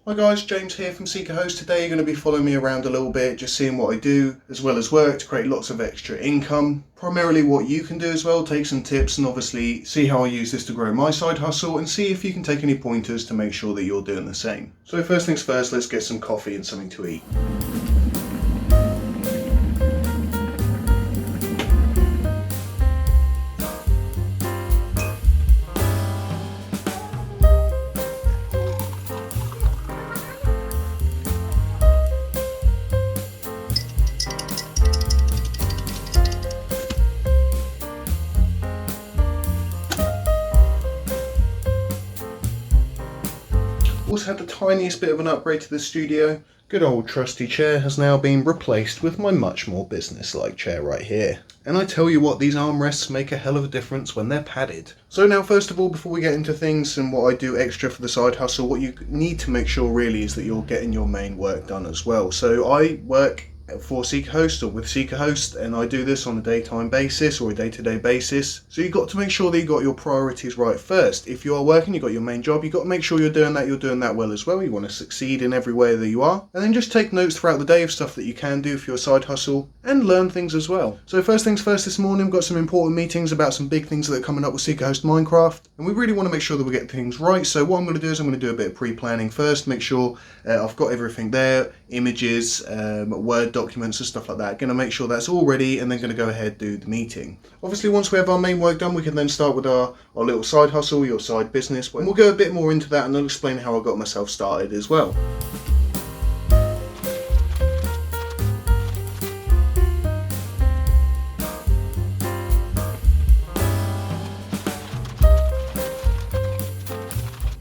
Hi guys, James here from SeekaHost. Today you're going to be following me around a little bit, just seeing what I do as well as work to create lots of extra income. Primarily what you can do as well, take some tips and obviously see how I use this to grow my side hustle and see if you can take any pointers to make sure that you're doing the same. So first things first, let's get some coffee and something to eat. Also had the tiniest bit of an upgrade to the studio. Good old trusty chair has now been replaced with my much more business-like chair right here. And I tell you what, these armrests make a hell of a difference when they're padded. So now first of all, before we get into things and what I do extra for the side hustle, what you need to make sure really is that you're getting your main work done as well. So I work for SeekaHost or with SeekaHost, and I do this on a daytime basis or a day-to-day basis. So you've got to make sure that you've got your priorities right first. If you are working, you've got your main job, you've got to make sure you're doing that well as well. You want to succeed in every way that you are. And then just take notes throughout the day of stuff that you can do for your side hustle and learn things as well. So first things first, this morning we've got some important meetings about some big things that are coming up with SeekaHost Minecraft. And we really want to make sure that we get things right. So what I'm going to do is I'm going to do a bit of pre-planning first, make sure I've got everything there, images, Word documents and stuff like that. Going to make sure that's all ready and then going to go ahead and do the meeting. Obviously once we have our main work done, we can then start with our little side hustle, your side business, and we'll go a bit more into that and I'll explain how I got myself started as well.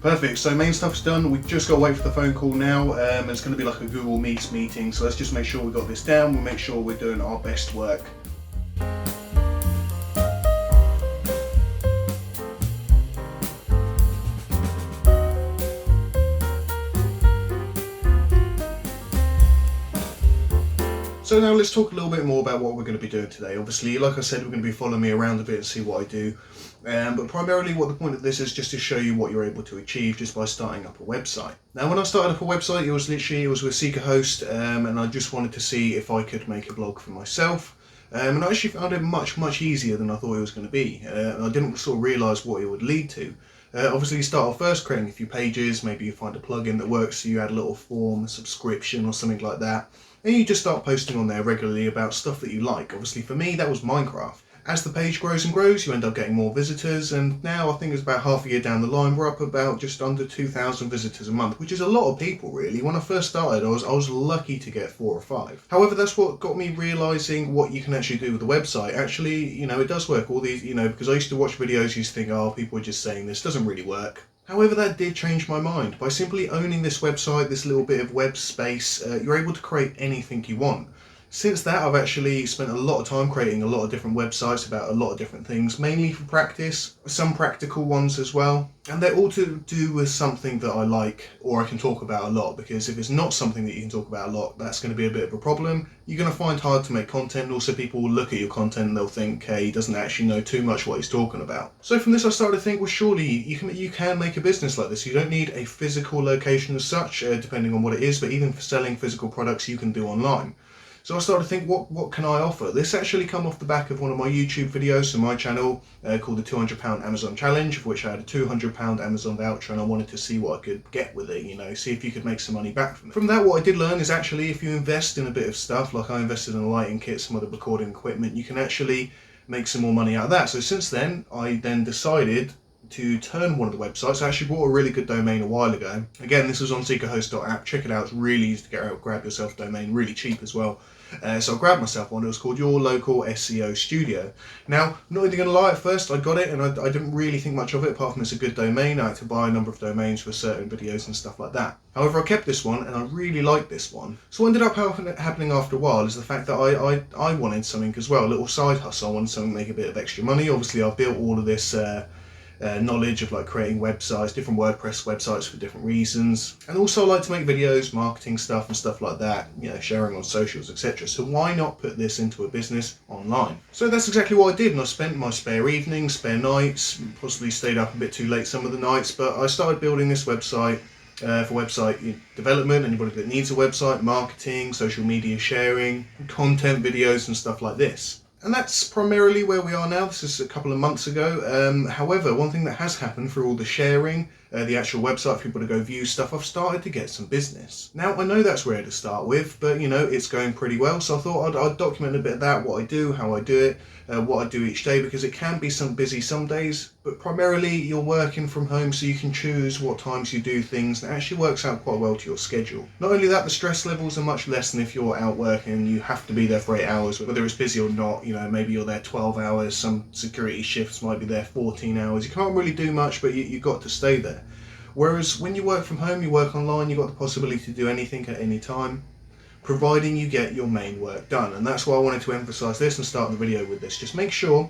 Perfect, so main stuff's done, we've just got to wait for the phone call now, it's going to be like a Google Meets meeting, so let's just make sure we got this down, we'll make sure we're doing our best work. So now let's talk a little bit more about what we're going to be doing today. Obviously, like I said, we're going to be following me around a bit and see what I do. But primarily what the point of this is just to show you what you're able to achieve just by starting up a website. Now when I started up a website, it was with SeekaHost, and I just wanted to see if I could make a blog for myself. And I actually found it much easier than I thought it was going to be. I didn't sort of realise what it would lead to. Obviously you start off first creating a few pages, maybe you find a plugin that works, so you add a little form, a subscription or something like that. And you just start posting on there regularly about stuff that you like. Obviously for me that was Minecraft. As the page grows and grows, you end up getting more visitors, and now I think it's about half a year down the line, we're up about just under 2,000 visitors a month, which is a lot of people really. When I first started, I was lucky to get 4 or 5. However, that's what got me realising what you can actually do with the website. Actually, it does work. All these, because I used to watch videos, used to think, oh, people are just saying this, doesn't really work. However, that did change my mind. By simply owning this website, this little bit of web space, you're able to create anything you want. Since that, I've actually spent a lot of time creating a lot of different websites about a lot of different things, mainly for practice, some practical ones as well. And they're all to do with something that I like or I can talk about a lot, because if it's not something that you can talk about a lot, that's going to be a bit of a problem. You're going to find it hard to make content, and also people will look at your content and they'll think, hey, he doesn't actually know too much what he's talking about. So from this I started to think, well surely you can make a business like this. You don't need a physical location as such, depending on what it is, but even for selling physical products you can do online. So I started to think, what can I offer? This actually come off the back of one of my YouTube videos on my channel called the £200 Amazon Challenge, of which I had a £200 Amazon voucher and I wanted to see what I could get with it, see if you could make some money back from it. From that, what I did learn is actually if you invest in a bit of stuff, like I invested in a lighting kit, some other recording equipment, you can actually make some more money out of that. So since then, I then decided to turn one of the websites. I actually bought a really good domain a while ago. Again, this was on SeekaHost.app. Check it out, it's really easy to get out, grab yourself a domain, really cheap as well. So I grabbed myself one. It was called Your Local SEO Studio. Now, not even gonna lie, at first I got it and I didn't really think much of it apart from it's a good domain. I had to buy a number of domains for certain videos and stuff like that. However, I kept this one and I really liked this one. So what ended up happening after a while is the fact that I wanted something as well, a little side hustle. I wanted something to make a bit of extra money. Obviously, I've built all of this knowledge of like creating websites, different WordPress websites for different reasons, and also I like to make videos, marketing stuff and stuff like that, sharing on socials, etc. So why not put this into a business online? So that's exactly what I did, and I spent my spare evenings, spare nights, possibly stayed up a bit too late some of the nights, but I started building this website. for website development, anybody that needs a website, marketing, social media sharing, content videos and stuff like this. And that's primarily where we are now. This is a couple of months ago. However, one thing that has happened through all the sharing, the actual website for people to go view stuff, I've started to get some business. Now, I know that's rare to start with, but it's going pretty well. So I thought I'd document a bit of that, what I do, how I do it, what I do each day, because it can be some busy some days, but primarily you're working from home, so you can choose what times you do things, and it actually works out quite well to your schedule. Not only that, the stress levels are much less than if you're out working and you have to be there for 8 hours, whether it's busy or not. Maybe you're there 12 hours, some security shifts might be there 14 hours. You can't really do much, but you got to stay there. Whereas when you work from home, you work online, you've got the possibility to do anything at any time, providing you get your main work done. And that's why I wanted to emphasize this and start the video with this. Just make sure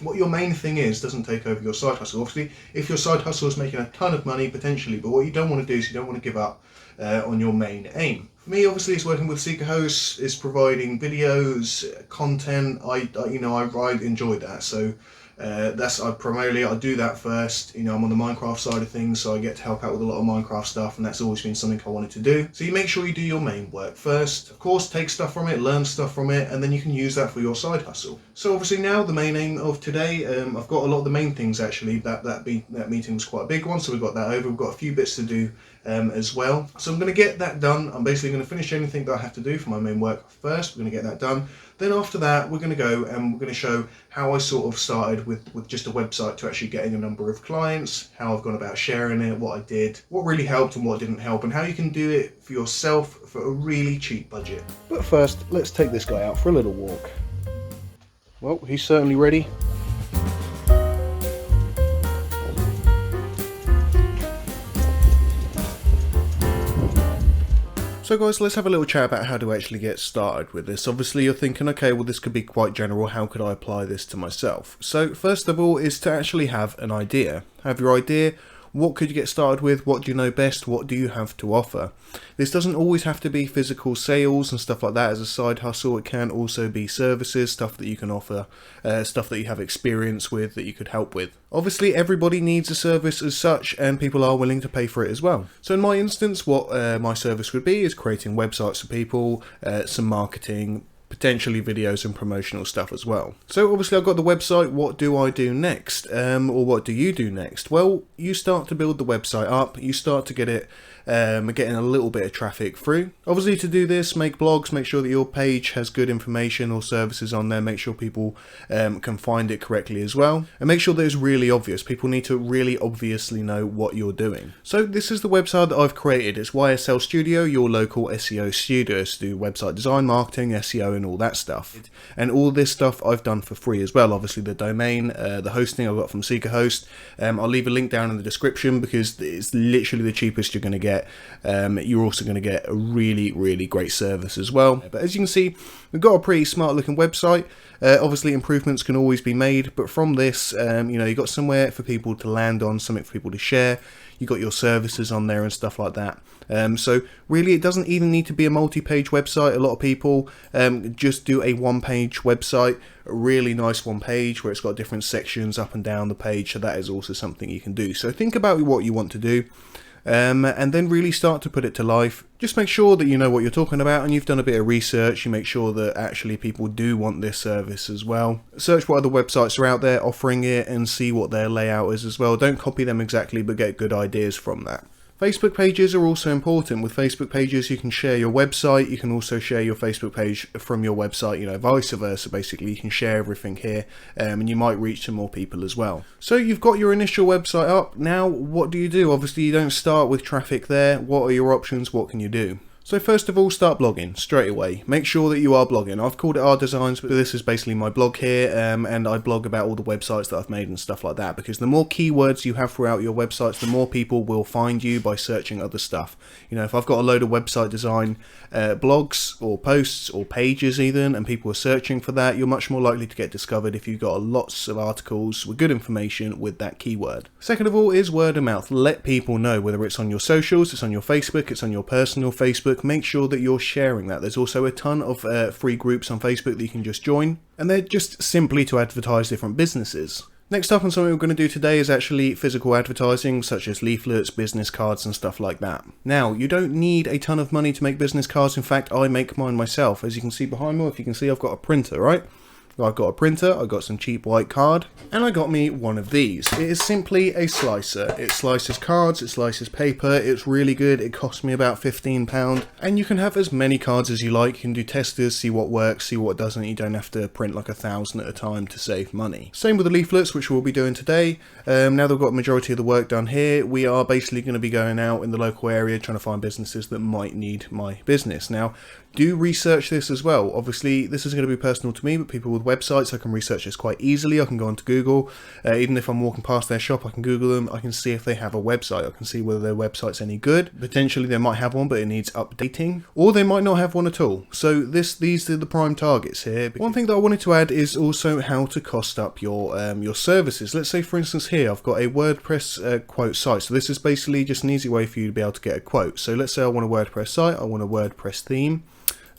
what your main thing is doesn't take over your side hustle. Obviously, if your side hustle is making a ton of money potentially, but what you don't want to do is you don't want to give up on your main aim. For me, obviously, it's working with SeekaHost, is providing videos, content. I enjoy that. So I do that first. I'm on the Minecraft side of things, so I get to help out with a lot of Minecraft stuff, and that's always been something I wanted to do. So you make sure you do your main work first. Of course, take stuff from it, learn stuff from it, and then you can use that for your side hustle. So obviously now the main aim of today, I've got a lot of the main things actually. That meeting was quite a big one, so we got that over. We've got a few bits to do as well. So I'm going to get that done. I'm basically going to finish anything that I have to do for my main work first. We're going to get that done. Then after that, we're going to go and we're going to show how I sort of started with just a website to actually getting a number of clients, how I've gone about sharing it, what I did, what really helped and what didn't help, and how you can do it for yourself for a really cheap budget. But first, let's take this guy out for a little walk. Well, he's certainly ready. So guys, let's have a little chat about how to actually get started with this. Obviously you're thinking, okay, well this could be quite general, how could I apply this to myself? So first of all is to actually have an idea. Have your idea. What could you get started with? What do you know best? What do you have to offer? This doesn't always have to be physical sales and stuff like that as a side hustle. It can also be services, stuff that you can offer, stuff that you have experience with that you could help with. Obviously, everybody needs a service as such, and people are willing to pay for it as well. So in my instance, what my service would be is creating websites for people, some marketing, potentially videos and promotional stuff as well. So obviously I've got the website. What do I do next? Or what do you do next? Well, you start to build the website up. You start to get it getting a little bit of traffic through. Obviously to do this, make blogs, make sure that your page has good information or services on there, make sure people can find it correctly as well, and make sure that it's really obvious. People need to really obviously know what you're doing. So this is the website that I've created. It's YSL Studio, your local SEO studio to do website design, marketing, SEO and all that stuff. And all this stuff I've done for free as well. Obviously the domain, the hosting I got from SeekaHost. I'll leave a link down in the description because it's literally the cheapest you're going to get. You're also going to get a really great service as well. But as you can see, we've got a pretty smart looking website. Obviously improvements can always be made, but from this, you've got somewhere for people to land on, something for people to share. You've got your services on there and stuff like that. So really it doesn't even need to be a multi-page website. A lot of people just do a one-page website, a really nice one page where it's got different sections up and down the page. So that is also something you can do. So think about what you want to do. And then really start to put it to life. Just make sure that you know what you're talking about and you've done a bit of research. You make sure that actually people do want this service as well. Search what other websites are out there offering it and see what their layout is as well. Don't copy them exactly, but get good ideas from that. Facebook pages are also important. With Facebook pages, you can share your website. You can also share your Facebook page from your website, vice versa. Basically, you can share everything here and you might reach some more people as well. So you've got your initial website up. Now, what do you do? Obviously, you don't start with traffic there. What are your options? What can you do? So first of all, start blogging straight away. Make sure that you are blogging. I've called it Our Designs, but this is basically my blog here, and I blog about all the websites that I've made and stuff like that, because the more keywords you have throughout your websites, the more people will find you by searching other stuff. If I've got a load of website design blogs or posts or pages even, and people are searching for that, you're much more likely to get discovered if you've got lots of articles with good information with that keyword. Second of all is word of mouth. Let people know, whether it's on your socials, it's on your Facebook, it's on your personal Facebook. Make sure that you're sharing that. There's also a ton of free groups on Facebook that you can just join, and they're just simply to advertise different businesses. Next up, and something we're going to do today, is actually physical advertising, such as leaflets, business cards and stuff like that. Now, you don't need a ton of money to make business cards. In fact, I make mine myself. As you can see behind me, if you can see, I've got a printer, right? I've got a printer, I've got some cheap white card, and I got me one of these. It is simply a slicer. It slices cards, it slices paper, it's really good. It cost me about £15, and you can have as many cards as you like. You can do testers, see what works, see what doesn't. You don't have to print like 1,000 at a time to save money. Same with the leaflets, which we'll be doing today. Now that we've got a majority of the work done here, we are basically going to be going out in the local area trying to find businesses that might need my business. Now, do research this as well. Obviously, this is going to be personal to me, but people with websites, I can research this quite easily. I can go onto Google. Even if I'm walking past their shop, I can Google them. I can see if they have a website. I can see whether their website's any good. Potentially, they might have one, but it needs updating. Or they might not have one at all. So these are the prime targets here. One thing that I wanted to add is also how to cost up your services. Let's say, for instance, here I've got a WordPress quote site. So this is basically just an easy way for you to be able to get a quote. So let's say I want a WordPress site. I want a WordPress theme.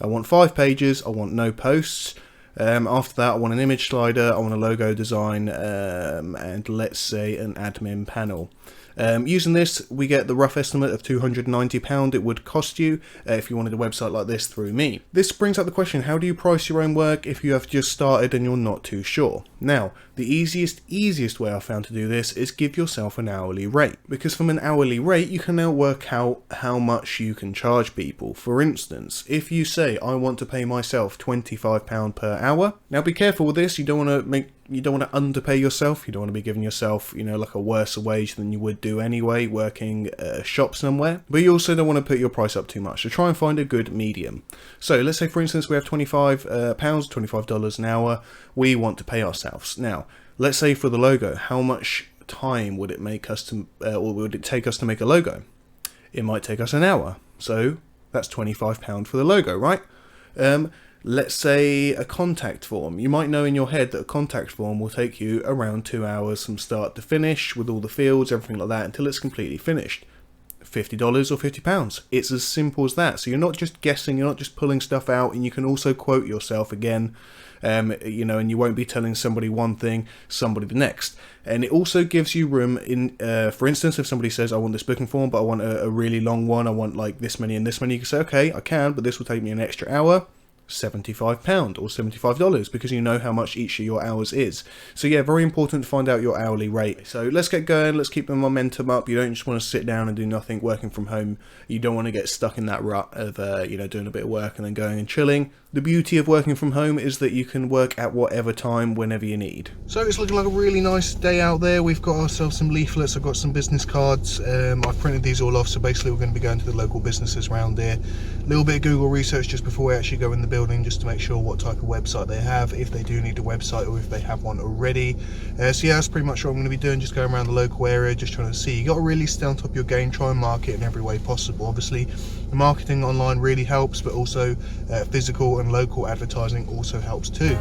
I want 5 pages, I want no posts. After that, I want an image slider, I want a logo design, and let's say an admin panel. Using this, we get the rough estimate of £290 it would cost you if you wanted a website like this through me. This brings up the question, how do you price your own work if you have just started and you're not too sure? Now, the easiest way I found to do this is give yourself an hourly rate, because from an hourly rate you can now work out how much you can charge people. For instance, if you say I want to pay myself £25 per hour, now be careful with this. You don't want to underpay yourself. You don't want to be giving yourself, like a worse wage than you would do anyway working a shop somewhere. But you also don't want to put your price up too much. So try and find a good medium. So let's say, for instance, we have £25, $25 an hour. We want to pay ourselves. Now, let's say for the logo, how much time would it make us to, or would it take us to make a logo? It might take us an hour. So that's £25 for the logo, right? Let's say a contact form. You might know in your head that a contact form will take you around 2 hours from start to finish with all the fields, everything like that, until it's completely finished. $50 or £50. It's as simple as that. So you're not just guessing, you're not just pulling stuff out, and you can also quote yourself again, and you won't be telling somebody one thing, somebody the next. And it also gives you room in, for instance, if somebody says, I want this booking form, but I want a really long one, I want like this many and this many, you can say, okay, I can, but this will take me an extra hour. £75 or $75, because you know how much each of your hours is. So yeah, very important to find out your hourly rate. So let's get going, let's keep the momentum up. You don't just want to sit down and do nothing working from home. You don't want to get stuck in that rut of doing a bit of work and then going and chilling. The beauty of working from home is that you can work at whatever time, whenever you need. So it's looking like a really nice day out there. We've got ourselves some leaflets, I've got some business cards. I've printed these all off, so basically we're going to be going to the local businesses around here. A little bit of Google research just before we actually go in the building, just to make sure what type of website they have, if they do need a website or if they have one already. So yeah, that's pretty much what I'm going to be doing, just going around the local area, just trying to see. You got to really stay on top of your game, try and market in every way possible. Obviously, the marketing online really helps, but also physical and local advertising also helps too.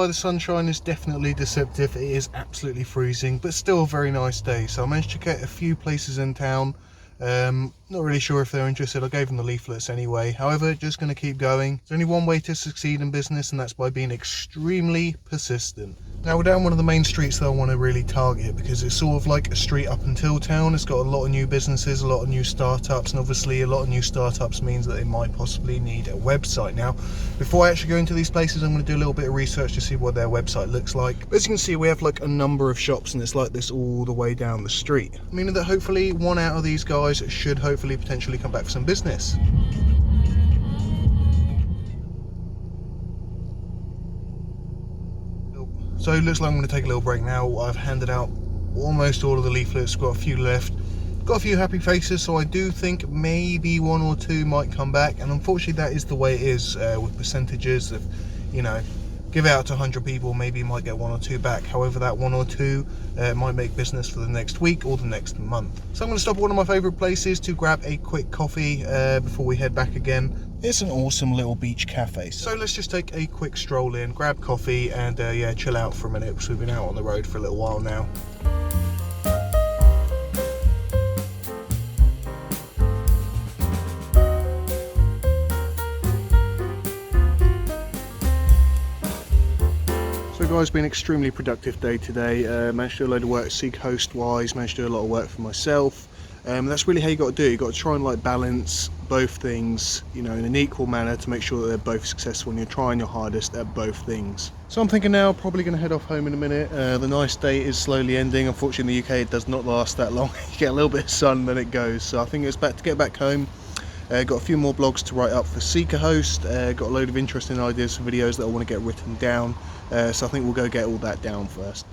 The sunshine is definitely deceptive. It is absolutely freezing, but still a very nice day. So I managed to get a few places in town. Not really sure if they're interested. I gave them the leaflets anyway. However, just going to keep going. There's only one way to succeed in business, and that's by being extremely persistent. Now we're down one of the main streets that I want to really target, because it's sort of like a street up until town. It's got a lot of new businesses, a lot of new startups, and obviously a lot of new startups means that they might possibly need a website. Now, before I actually go into these places, I'm going to do a little bit of research to see what their website looks like. But as you can see, we have like a number of shops, and it's like this all the way down the street, meaning that hopefully one out of these guys should hopefully potentially come back for some business. So it looks like I'm going to take a little break now. I've handed out almost all of the leaflets, got a few left, got a few happy faces, so I do think maybe one or two might come back. And unfortunately that is the way it is with percentages of, give it out to 100 people, maybe you might get 1 or 2 back. However, that 1 or 2 might make business for the next week or the next month. So I'm going to stop at one of my favourite places to grab a quick coffee before we head back again. It's an awesome little beach cafe. So let's just take a quick stroll in, grab coffee, and yeah, chill out for a minute because we've been out on the road for a little while now. So guys, been an extremely productive day today. Managed to do a load of work SeekaHost wise, managed to do a lot of work for myself. That's really how you got to do. You got to try and like balance both things, you know, in an equal manner to make sure that they're both successful, and you're trying your hardest at both things. So I'm thinking now, probably going to head off home in a minute. The nice day is slowly ending. Unfortunately, in the UK, it does not last that long. You get a little bit of sun, then it goes. So I think it's back to get back home. Got a few more blogs to write up for SeekaHost. Got a load of interesting ideas for videos that I want to get written down. So I think we'll go get all that down first.